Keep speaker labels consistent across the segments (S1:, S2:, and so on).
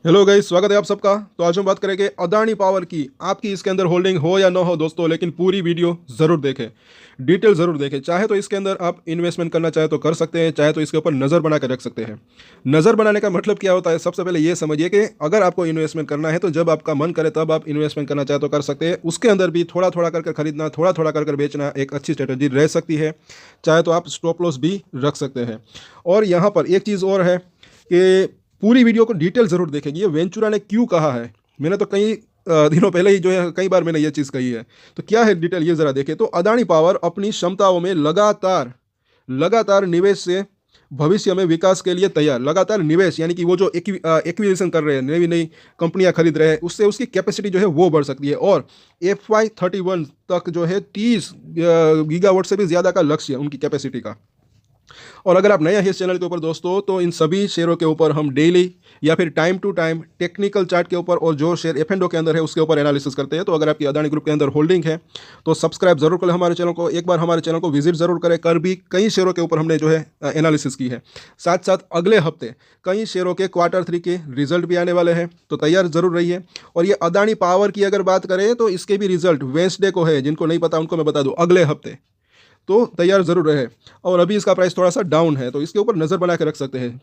S1: Hello guys, स्वागत है आप सबका। तो आज हम बात करेंगे अदानी पावर की। आपकी इसके अंदर होल्डिंग हो या ना हो दोस्तों, लेकिन पूरी वीडियो ज़रूर देखें, डिटेल ज़रूर देखें। चाहे तो इसके अंदर आप इन्वेस्टमेंट करना चाहे तो कर सकते हैं, चाहे तो इसके ऊपर नज़र बना कर रख सकते हैं। नज़र बनाने का मतलब क्या होता है? सबसे पहले ये समझिए कि अगर आपको इन्वेस्टमेंट करना है तो जब आपका मन करे तब आप इन्वेस्टमेंट करना चाहे तो कर सकते हैं। उसके अंदर भी थोड़ा थोड़ा कर खरीदना, थोड़ा थोड़ा कर बेचना एक अच्छी स्ट्रेटजी रह सकती है। चाहे तो आप स्टॉप लॉस भी रख सकते हैं। और यहाँ पर एक चीज़ और है कि पूरी वीडियो को डिटेल ज़रूर देखेंगे। ये वेंचुरा ने क्यों कहा है? मैंने तो कई दिनों पहले ही जो है कई बार मैंने ये चीज़ कही है। तो क्या है डिटेल, ये ज़रा देखें। तो अदानी पावर अपनी क्षमताओं में लगातार लगातार निवेश से भविष्य में विकास के लिए तैयार। लगातार निवेश यानी कि वो जो एक्विजिशन कर रहे हैं, नई नई कंपनियां खरीद रहे हैं, उससे उसकी कैपेसिटी जो है वो बढ़ सकती है। और FY31 तक जो है 30 गीगावाट से भी ज़्यादा का लक्ष्य है उनकी कैपेसिटी का। और अगर आप नए हैं इस चैनल के ऊपर दोस्तों, तो इन सभी शेयरों के ऊपर हम डेली या फिर time to time technical chart के ऊपर और जो शेयर एफ एंड ओ के अंदर है उसके ऊपर एनालिसिस करते हैं। तो अगर आपकी अदानी ग्रुप के अंदर होल्डिंग है तो सब्सक्राइब जरूर करें हमारे चैनल को, एक बार हमारे चैनल को विजिट जरूर करें। कर भी कई शेयरों के ऊपर हमने जो है एनालिसिस की है। साथ साथ अगले हफ्ते कई शेयरों के Q3 के रिजल्ट भी आने वाले हैं, तो तैयार जरूर रहिए। और ये अदानी पावर की अगर बात करें तो इसके भी रिजल्ट वेंसडे को है। जिनको नहीं पता उनको मैं बता दूं, अगले हफ्ते, तो तैयार जरूर रहे। और अभी इसका प्राइस थोड़ा सा डाउन है, तो इसके ऊपर नज़र बना के रख सकते हैं।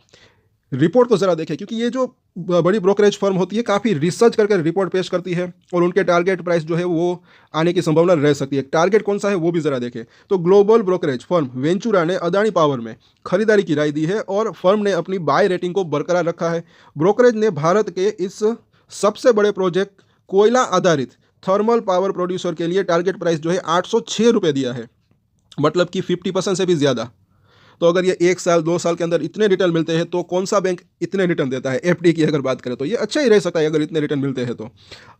S1: रिपोर्ट को ज़रा देखें, क्योंकि ये जो बड़ी ब्रोकरेज फर्म होती है काफ़ी रिसर्च करके रिपोर्ट पेश करती है और उनके टारगेट प्राइस जो है वो आने की संभावना रह सकती है। टारगेट कौन सा है वो भी ज़रा देखें। तो ग्लोबल ब्रोकरेज फर्म वेंचुरा ने अदानी पावर में खरीदारी की राय दी है और फर्म ने अपनी बाय रेटिंग को बरकरार रखा है। ब्रोकरेज ने भारत के इस सबसे बड़े प्रोजेक्ट कोयला आधारित थर्मल पावर प्रोड्यूसर के लिए टारगेट प्राइस जो है 806 रुपये दिया है, मतलब कि 50% से भी ज़्यादा। तो अगर ये 1 साल 2 साल के अंदर इतने रिटर्न मिलते हैं तो कौन सा बैंक इतने रिटर्न देता है? FD की अगर बात करें तो ये अच्छा ही रह सकता है अगर इतने रिटर्न मिलते हैं तो।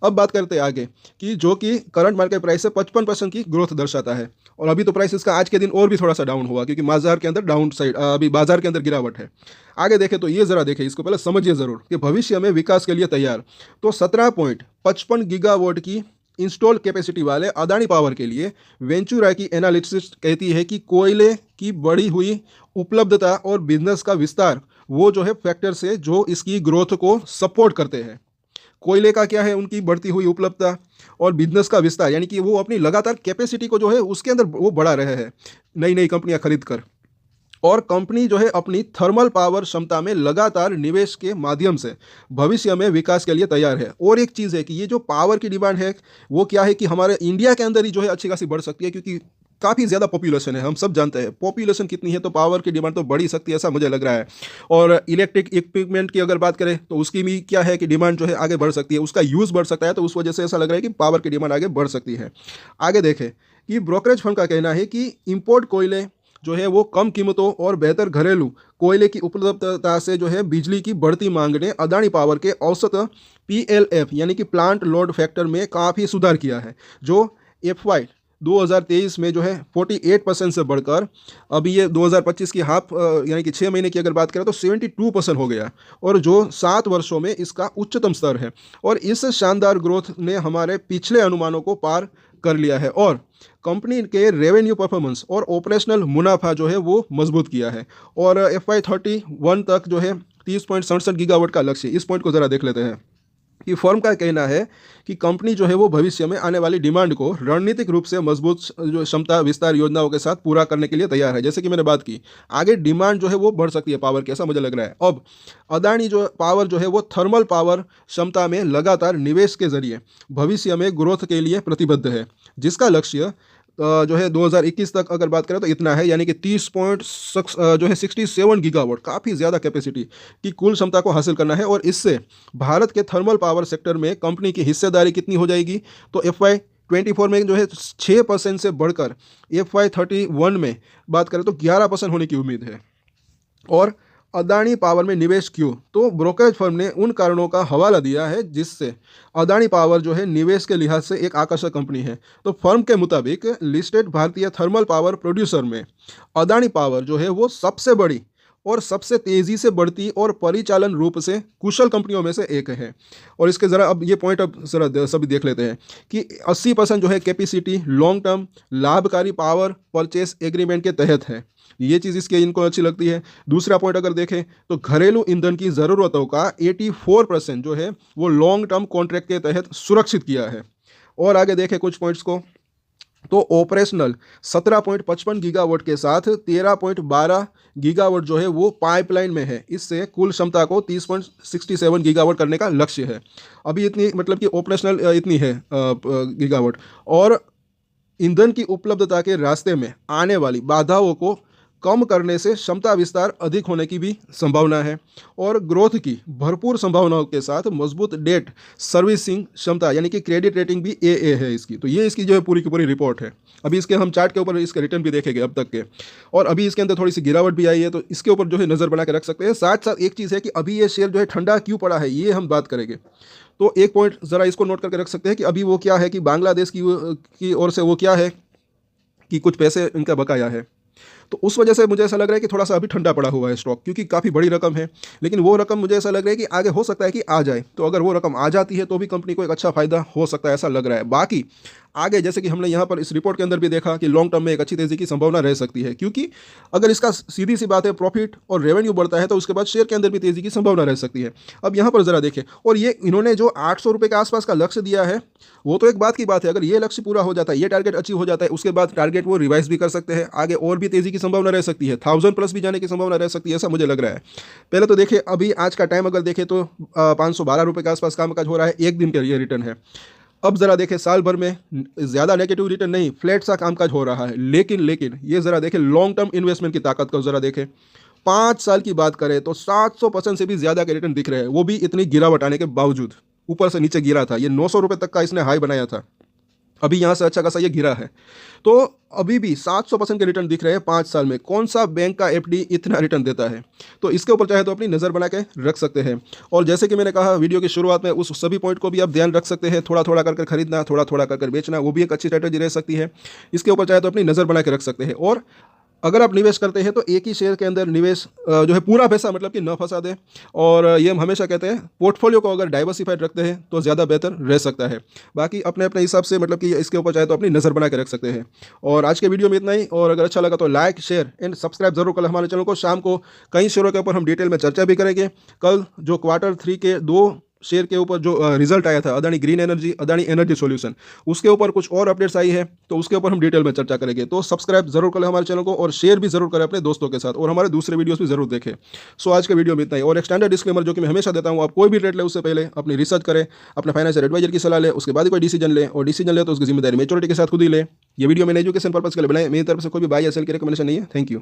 S1: अब बात करते हैं आगे कि जो कि करंट मार्केट प्राइस से 55% की ग्रोथ दर्शाता है। और अभी तो प्राइस इसका आज के दिन और भी थोड़ा सा डाउन हुआ, क्योंकि बाजार के अंदर डाउन साइड, अभी बाजार के अंदर गिरावट है। आगे देखें तो ये ज़रा देखें, इसको पहले समझिए ज़रूर कि भविष्य में विकास के लिए तैयार। तो 17.55 गीगावाट की इंस्टॉल कैपेसिटी वाले अदानी पावर के लिए वेंचुरा की एनालिसिस कहती है कि कोयले की बढ़ी हुई उपलब्धता और बिजनेस का विस्तार वो जो है फैक्टर्स है जो इसकी ग्रोथ को सपोर्ट करते हैं। कोयले का क्या है? उनकी बढ़ती हुई उपलब्धता और बिजनेस का विस्तार, यानी कि वो अपनी लगातार कैपेसिटी को जो है उसके अंदर वो बढ़ा रहे हैं नई नई कंपनियां खरीद कर। और कंपनी जो है अपनी थर्मल पावर क्षमता में लगातार निवेश के माध्यम से भविष्य में विकास के लिए तैयार है। और एक चीज़ है कि ये जो पावर की डिमांड है वो क्या है कि हमारे इंडिया के अंदर ही जो है अच्छी खासी बढ़ सकती है, क्योंकि काफ़ी ज़्यादा पॉपुलेशन है। हम सब जानते हैं पॉपुलेशन कितनी है, तो पावर की डिमांड तो बढ़ ही सकती है, ऐसा मुझे लग रहा है। और इलेक्ट्रिक इक्विपमेंट की अगर बात करें तो उसकी भी क्या है कि डिमांड जो है आगे बढ़ सकती है, उसका यूज़ बढ़ सकता है। तो उस वजह से ऐसा लग रहा है कि पावर की डिमांड आगे बढ़ सकती है। आगे देखें कि ब्रोकरेज फर्म का कहना है कि इम्पोर्ट कोयले जो है वो कम कीमतों और बेहतर घरेलू कोयले की उपलब्धता से जो है बिजली की बढ़ती मांग ने अदानी पावर के औसत PLF यानी कि प्लांट लोड फैक्टर में काफ़ी सुधार किया है, जो FY 2023 में जो है 48% से बढ़कर अभी ये 2025 की हाफ यानी कि 6 महीने की अगर बात करें तो 72% हो गया, और जो 7 वर्षों में इसका उच्चतम स्तर है। और इस शानदार ग्रोथ ने हमारे पिछले अनुमानों को पार कर लिया है और कंपनी के रेवेन्यू परफॉर्मेंस और ऑपरेशनल मुनाफा जो है वो मजबूत किया है। और FY31 तक जो है 30.67 गीगावाट का लक्ष्य। इस पॉइंट को ज़रा देख लेते हैं कि फर्म का कहना है कि कंपनी जो है वो भविष्य में आने वाली डिमांड को रणनीतिक रूप से मजबूत जो क्षमता विस्तार योजनाओं के साथ पूरा करने के लिए तैयार है। जैसे कि मैंने बात की, आगे डिमांड जो है वो बढ़ सकती है पावर की, ऐसा मुझे लग रहा है। अब अदानी जो पावर जो है वो थर्मल पावर क्षमता में लगातार निवेश के जरिए भविष्य में ग्रोथ के लिए प्रतिबद्ध है, जिसका लक्ष्य जो है 2021 तक अगर बात करें तो इतना है, यानी कि 67 गीगावाट, काफ़ी ज़्यादा कैपेसिटी की कुल क्षमता को हासिल करना है। और इससे भारत के थर्मल पावर सेक्टर में कंपनी की हिस्सेदारी कितनी हो जाएगी? तो FY24 में जो है 6% से बढ़कर FY31 में बात करें तो 11% होने की उम्मीद है। और अदानी पावर में निवेश क्यों? तो ब्रोकरेज फर्म ने उन कारणों का हवाला दिया है जिससे अदानी पावर जो है निवेश के लिहाज से एक आकर्षक कंपनी है। तो फर्म के मुताबिक लिस्टेड भारतीय थर्मल पावर प्रोड्यूसर में अदानी पावर जो है वो सबसे बड़ी और सबसे तेज़ी से बढ़ती और परिचालन रूप से कुशल कंपनियों में से एक है। और इसके ज़रा अब ये पॉइंट अब ज़रा सभी देख लेते हैं कि 80% जो है कैपेसिटी लॉन्ग टर्म लाभकारी पावर परचेस एग्रीमेंट के तहत है। ये चीज़ इसके इनको अच्छी लगती है। दूसरा पॉइंट अगर देखें तो घरेलू ईंधन की ज़रूरतों का 84% जो है वो लॉन्ग टर्म कॉन्ट्रैक्ट के तहत सुरक्षित किया है। और आगे देखें कुछ पॉइंट्स को, तो ऑपरेशनल 17.55 गीगावाट के साथ 13.12 गीगावाट जो है वो पाइपलाइन में है। इससे कुल क्षमता को 30.67 गीगावाट करने का लक्ष्य है। अभी इतनी मतलब कि ऑपरेशनल इतनी है गीगावाट। और ईंधन की उपलब्धता के रास्ते में आने वाली बाधाओं को कम करने से क्षमता विस्तार अधिक होने की भी संभावना है। और ग्रोथ की भरपूर संभावनाओं के साथ मजबूत डेट सर्विसिंग क्षमता यानी कि क्रेडिट रेटिंग भी AA है इसकी। तो ये इसकी जो है पूरी की पूरी रिपोर्ट है। अभी इसके हम चार्ट के ऊपर इसके रिटर्न भी देखेंगे अब तक के, और अभी इसके अंदर थोड़ी सी गिरावट भी आई है, तो इसके ऊपर जो है नज़र बना के रख सकते हैं। साथ साथ एक चीज़ है कि अभी ये शेयर जो है ठंडा क्यों पड़ा है, ये हम बात करेंगे। तो एक पॉइंट ज़रा इसको नोट करके रख सकते हैं कि अभी वो क्या है कि बांग्लादेश की ओर से वो क्या है कि कुछ पैसे इनका बकाया है, तो उस वजह से मुझे ऐसा लग रहा है कि थोड़ा सा अभी ठंडा पड़ा हुआ है स्टॉक, क्योंकि काफ़ी बड़ी रकम है। लेकिन वो रकम मुझे ऐसा लग रहा है कि आगे हो सकता है कि आ जाए, तो अगर वो रकम आ जाती है तो भी कंपनी को एक अच्छा फायदा हो सकता है, ऐसा लग रहा है। बाकी आगे जैसे कि हमने यहाँ पर इस रिपोर्ट के अंदर भी देखा कि लॉन्ग टर्म में एक अच्छी तेज़ी की संभावना रह सकती है, क्योंकि अगर इसका सीधी सी बात है प्रॉफिट और रेवेन्यू बढ़ता है तो उसके बाद शेयर के अंदर भी तेज़ी की संभावना रह सकती है। अब यहाँ पर ज़रा देखें, और ये इन्होंने जो 800 रुपये के आसपास का लक्ष्य दिया है वो तो एक बात की बात है। अगर ये लक्ष्य पूरा हो जाता है, ये टारगेट अचीव हो जाता है, उसके बाद टारगेट वो रिवाइज भी कर सकते हैं, आगे और भी तेज़ी की संभावना रह सकती है, 1000 प्लस भी जाने की संभावना रह सकती है, ऐसा मुझे लग रहा है। पहले तो देखिए अभी आज का टाइम अगर देखें तो 512 रुपये के आसपास कामकाज हो रहा है, एक दिन का ये रिटर्न है। अब ज़रा देखें साल भर में ज़्यादा नेगेटिव रिटर्न नहीं, फ्लैट सा कामकाज हो रहा है। लेकिन ये ज़रा देखें लॉन्ग टर्म इन्वेस्टमेंट की ताकत को ज़रा देखें। 5 साल की बात करें तो 700% से भी ज़्यादा के रिटर्न दिख रहे हैं, वो भी इतनी गिरावट आने के बावजूद। ऊपर से नीचे गिरा था, ये 900 रुपये तक का इसने हाई बनाया था, अभी यहाँ से अच्छा खासा ये गिरा है। तो अभी भी 700% के रिटर्न दिख रहे हैं 5 साल में। कौन सा बैंक का FD इतना रिटर्न देता है? तो इसके ऊपर चाहे तो अपनी नज़र बना के रख सकते हैं। और जैसे कि मैंने कहा वीडियो की शुरुआत में, उस सभी पॉइंट को भी आप ध्यान रख सकते हैं। थोड़ा थोड़ा कर खरीदना, थोड़ा थोड़ा कर बेचना, वो भी एक अच्छी स्ट्रैटेजी रह सकती है। इसके ऊपर चाहे तो अपनी नज़र बना के रख सकते हैं। और अगर आप निवेश करते हैं तो एक ही शेयर के अंदर निवेश जो है पूरा पैसा मतलब कि न फंसा दें। और ये हम हमेशा कहते हैं पोर्टफोलियो को अगर डाइवर्सिफाइड रखते हैं तो ज़्यादा बेहतर रह सकता है। बाकी अपने अपने हिसाब से मतलब कि इसके ऊपर चाहे तो अपनी नज़र बना के रख सकते हैं। और आज के वीडियो में इतना ही, और अगर अच्छा लगा तो लाइक शेयर एंड सब्सक्राइब जरूर करें हमारे चैनल को। शाम को कई शेयरों के ऊपर हम डिटेल में चर्चा भी करेंगे। कल जो Q3 के 2 शेयर के ऊपर जो रिजल्ट आया था, Adani green energy, Adani energy solution, उसके ऊपर कुछ और अपडेट्स आई है, तो उसके ऊपर हम डिटेल में चर्चा करेंगे। तो सब्सक्राइब जरूर करें हमारे चैनल को, और शेयर भी जरूर करें अपने दोस्तों के साथ, और हमारे दूसरे वीडियोस भी जरूर देखें। सो आज के वीडियो में इतना ही। और एक स्टैंडर्ड डिस्क्लेमर जो कि मैं हमेशा देता हूँ, आप कोई भी ट्रेड ले उससे पहले अपनी रिसर्च करें, अपने फाइनेंशियल एडवाइजर की सलाह लें, उसके बाद ही कोई डिसीजन लें, और डिसीजन ले तो उसकी जिम्मेदारी मेच्योरिटी के साथ खुद ही लें। ये वीडियो मैंने एजुकेशन पर्पस के लिए बनाए, मेरी तरफ से कोई भी बाय या सेल की रिकमेंडेशन नहीं है। Thank you.